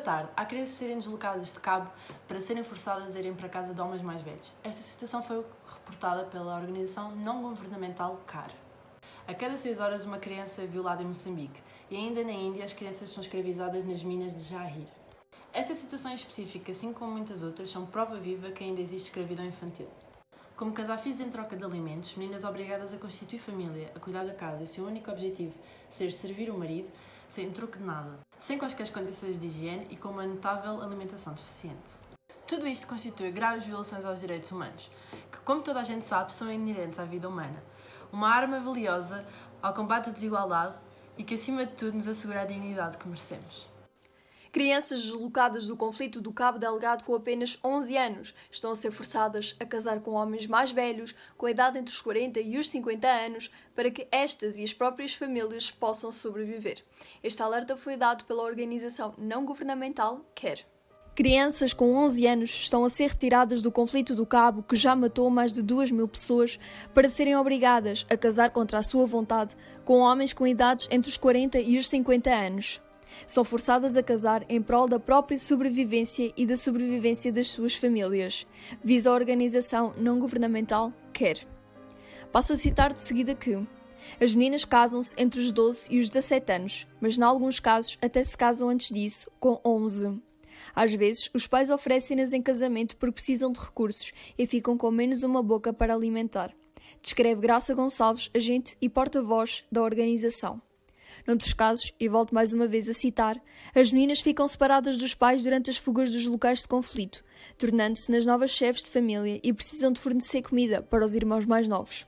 tarde, há crianças a serem deslocadas de cabo para serem forçadas a irem para casa de homens mais velhos. Esta situação foi reportada pela organização não-governamental CAR. A cada 6 horas uma criança é violada em Moçambique e ainda na Índia as crianças são escravizadas nas minas de Jahir. Esta situação em específico, assim como muitas outras, são prova viva que ainda existe escravidão infantil. Como casar filhos em troca de alimentos, meninas obrigadas a constituir família, a cuidar da casa e seu único objetivo ser servir o marido, sem troco de nada, sem quaisquer condições de higiene e com uma notável alimentação deficiente. Tudo isto constitui graves violações aos direitos humanos, que, como toda a gente sabe, são inerentes à vida humana. Uma arma valiosa ao combate à desigualdade e que, acima de tudo, nos assegura a dignidade que merecemos. Crianças deslocadas do conflito do Cabo Delgado com apenas 11 anos estão a ser forçadas a casar com homens mais velhos, com a idade entre os 40 e os 50 anos, para que estas e as próprias famílias possam sobreviver. Este alerta foi dado pela organização não-governamental CARE. Crianças com 11 anos estão a ser retiradas do conflito do Cabo, que já matou mais de 2.000 pessoas, para serem obrigadas a casar contra a sua vontade com homens com idades entre os 40 e os 50 anos. São forçadas a casar em prol da própria sobrevivência e da sobrevivência das suas famílias, visa a organização não-governamental CARE. Passo a citar de seguida que as meninas casam-se entre os 12 e os 17 anos, mas em alguns casos até se casam antes disso, com 11. Às vezes, os pais oferecem-nas em casamento porque precisam de recursos e ficam com menos uma boca para alimentar, descreve Graça Gonçalves, agente e porta-voz da organização. Noutros casos, e volto mais uma vez a citar, as meninas ficam separadas dos pais durante as fugas dos locais de conflito, tornando-se nas novas chefes de família e precisam de fornecer comida para os irmãos mais novos.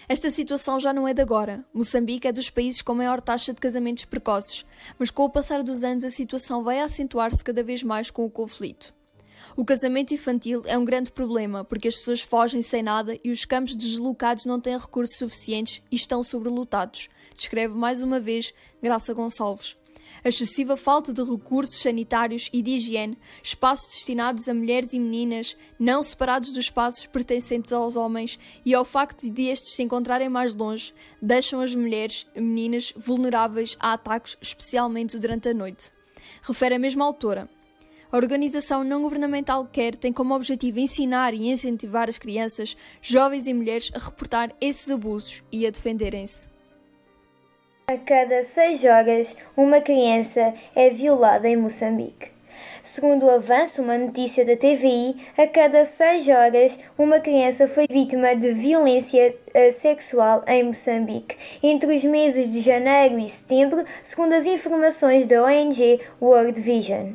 Esta situação já não é de agora. Moçambique é dos países com maior taxa de casamentos precoces, mas com o passar dos anos a situação vai acentuar-se cada vez mais com o conflito. O casamento infantil é um grande problema porque as pessoas fogem sem nada e os campos deslocados não têm recursos suficientes e estão sobrelotados, descreve mais uma vez Graça Gonçalves. A excessiva falta de recursos sanitários e de higiene, espaços destinados a mulheres e meninas, não separados dos espaços pertencentes aos homens e ao facto de estes se encontrarem mais longe, deixam as mulheres e meninas vulneráveis a ataques, especialmente durante a noite. Refere a mesma autora. A organização não-governamental CARE tem como objetivo ensinar e incentivar as crianças, jovens e mulheres a reportar esses abusos e a defenderem-se. A cada 6 horas, uma criança é violada em Moçambique. Segundo o Avanço, uma notícia da TVI, a cada 6 horas, uma criança foi vítima de violência sexual em Moçambique, entre os meses de janeiro e setembro, segundo as informações da ONG World Vision.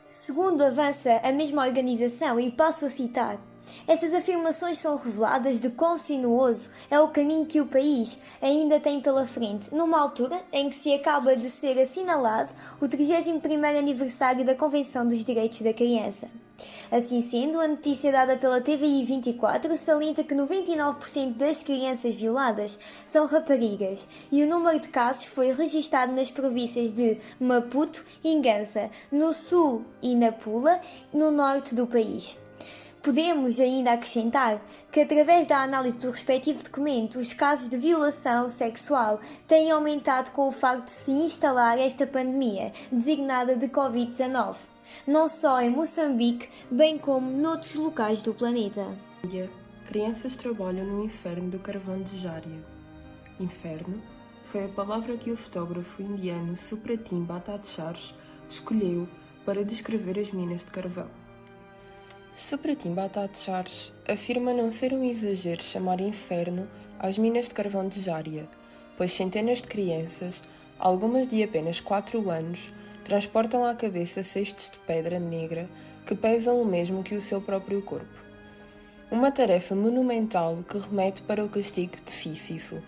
Segundo avança a mesma organização, e passo a citar, essas afirmações são reveladas de quão sinuoso é o caminho que o país ainda tem pela frente, numa altura em que se acaba de ser assinalado o 31º aniversário da Convenção dos Direitos da Criança. Assim sendo, a notícia dada pela TVI 24 salienta que 99% das crianças violadas são raparigas e o número de casos foi registado nas províncias de Maputo e Ngança, no sul, e Nampula, no norte do país. Podemos ainda acrescentar que, através da análise do respectivo documento, os casos de violação sexual têm aumentado com o facto de se instalar esta pandemia, designada de Covid-19, não só em Moçambique, bem como noutros locais do planeta. Índia, crianças trabalham no inferno do carvão de Jária. Inferno foi a palavra que o fotógrafo indiano Supratim Bhattacharya escolheu para descrever as minas de carvão. Supratim Bhattacharya afirma não ser um exagero chamar inferno às minas de carvão de Jária, pois centenas de crianças, algumas de apenas 4 anos, transportam à cabeça cestos de pedra negra que pesam o mesmo que o seu próprio corpo. Uma tarefa monumental que remete para o castigo de Sísifo,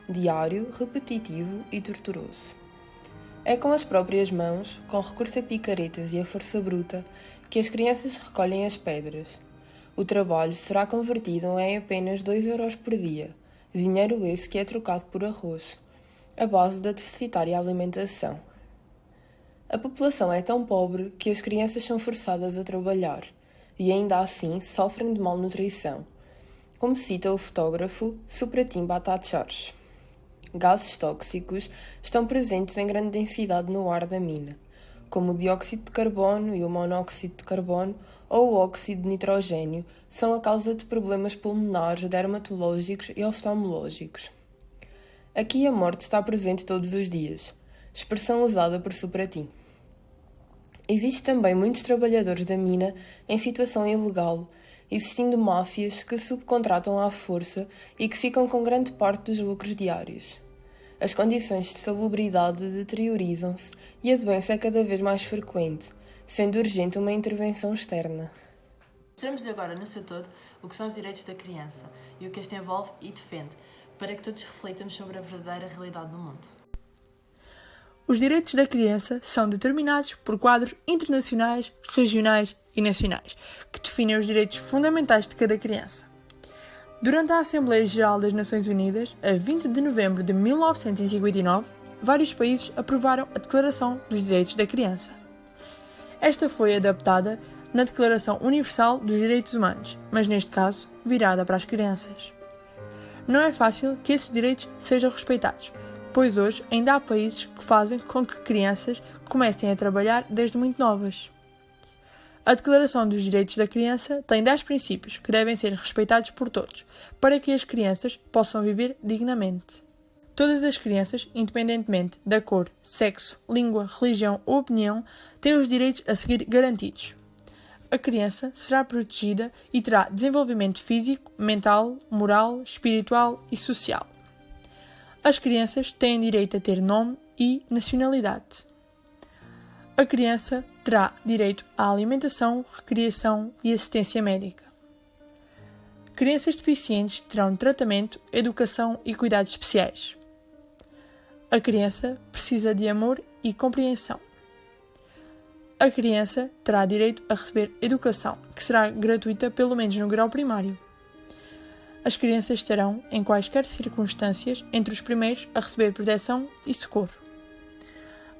diário, repetitivo e torturoso. É com as próprias mãos, com recurso a picaretas e a força bruta, que as crianças recolhem as pedras. O trabalho será convertido em apenas 2 euros por dia, dinheiro esse que é trocado por arroz, a base da deficitária alimentação. A população é tão pobre que as crianças são forçadas a trabalhar e ainda assim sofrem de malnutrição, como cita o fotógrafo Supratim Bhattacharya. Gases tóxicos estão presentes em grande densidade no ar da mina, como o dióxido de carbono e o monóxido de carbono ou o óxido de nitrogênio, são a causa de problemas pulmonares, dermatológicos e oftalmológicos. Aqui a morte está presente todos os dias, expressão usada por Supratim. Existem também muitos trabalhadores da mina em situação ilegal, existindo máfias que subcontratam à força e que ficam com grande parte dos lucros diários. As condições de salubridade deteriorizam-se e a doença é cada vez mais frequente, sendo urgente uma intervenção externa. Mostramos-lhe agora, no seu todo, o que são os direitos da criança e o que este envolve e defende, para que todos reflitamos sobre a verdadeira realidade do mundo. Os direitos da criança são determinados por quadros internacionais, regionais e nacionais, que definem os direitos fundamentais de cada criança. Durante a Assembleia Geral das Nações Unidas, a 20 de novembro de 1959, vários países aprovaram a Declaração dos Direitos da Criança. Esta foi adaptada na Declaração Universal dos Direitos Humanos, mas neste caso, virada para as crianças. Não é fácil que esses direitos sejam respeitados, pois hoje ainda há países que fazem com que crianças comecem a trabalhar desde muito novas. A Declaração dos Direitos da Criança tem 10 princípios que devem ser respeitados por todos, para que as crianças possam viver dignamente. Todas as crianças, independentemente da cor, sexo, língua, religião ou opinião, têm os direitos a seguir garantidos. A criança será protegida e terá desenvolvimento físico, mental, moral, espiritual e social. As crianças têm direito a ter nome e nacionalidade. A criança terá direito à alimentação, recreação e assistência médica. Crianças deficientes terão tratamento, educação e cuidados especiais. A criança precisa de amor e compreensão. A criança terá direito a receber educação, que será gratuita pelo menos no grau primário. As crianças estarão, em quaisquer circunstâncias, entre os primeiros a receber proteção e socorro.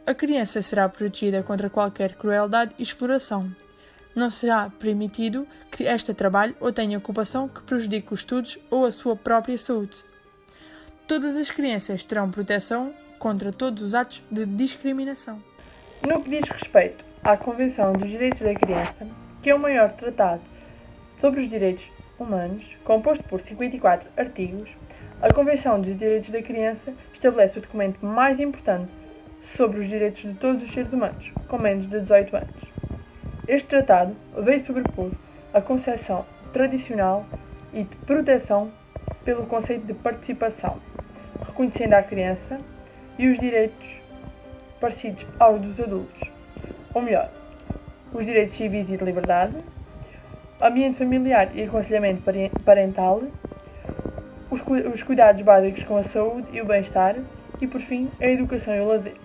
A criança será protegida contra qualquer crueldade e exploração. Não será permitido que esta trabalhe ou tenha ocupação que prejudique os estudos ou a sua própria saúde. Todas as crianças terão proteção contra todos os atos de discriminação. No que diz respeito à Convenção dos Direitos da Criança, que é o maior tratado sobre os direitos humanos, composto por 54 artigos, a Convenção dos Direitos da Criança estabelece o documento mais importante sobre os direitos de todos os seres humanos, com menos de 18 anos. Este tratado veio sobrepor a concepção tradicional e de proteção pelo conceito de participação, reconhecendo a criança e os direitos parecidos aos dos adultos, ou melhor, os direitos civis e de liberdade, ambiente familiar e aconselhamento parental, os cuidados básicos com a saúde e o bem-estar e, por fim, a educação e o lazer.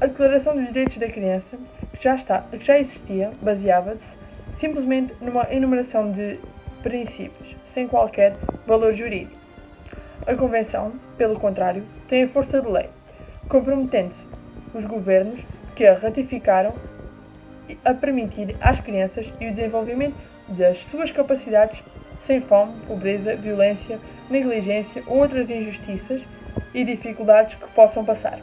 A Declaração dos Direitos da Criança, que já existia, baseava-se simplesmente numa enumeração de princípios, sem qualquer valor jurídico. A Convenção, pelo contrário, tem a força de lei, comprometendo-se os governos que a ratificaram a permitir às crianças e o desenvolvimento das suas capacidades sem fome, pobreza, violência, negligência ou outras injustiças e dificuldades que possam passar,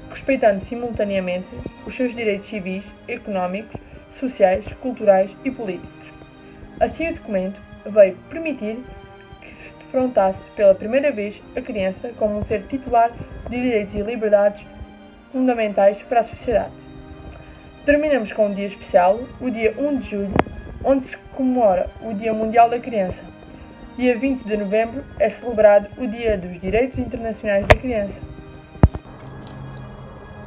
respeitando simultaneamente os seus direitos civis, económicos, sociais, culturais e políticos. Assim, o documento veio permitir que se defrontasse pela primeira vez a criança como um ser titular de direitos e liberdades fundamentais para a sociedade. Terminamos com um dia especial, o dia 1 de julho, onde se comemora o Dia Mundial da Criança. Dia 20 de novembro é celebrado o Dia dos Direitos Internacionais da Criança.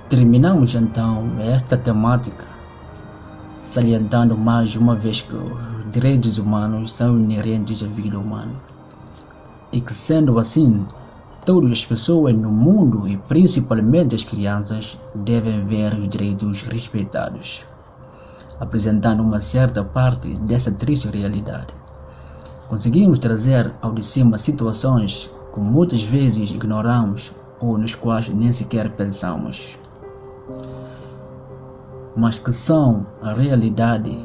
Terminamos então esta temática salientando mais uma vez que os direitos humanos são inerentes à vida humana e que, sendo assim, todas as pessoas no mundo e principalmente as crianças devem ver os direitos respeitados, apresentando uma certa parte dessa triste realidade. Conseguimos trazer ao de cima situações que muitas vezes ignoramos ou nos quais nem sequer pensamos, mas que são a realidade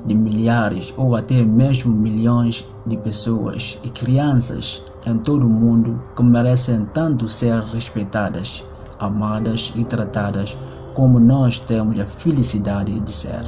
de milhares ou até mesmo milhões de pessoas e crianças em todo o mundo que merecem tanto ser respeitadas, amadas e tratadas como nós temos a felicidade de ser.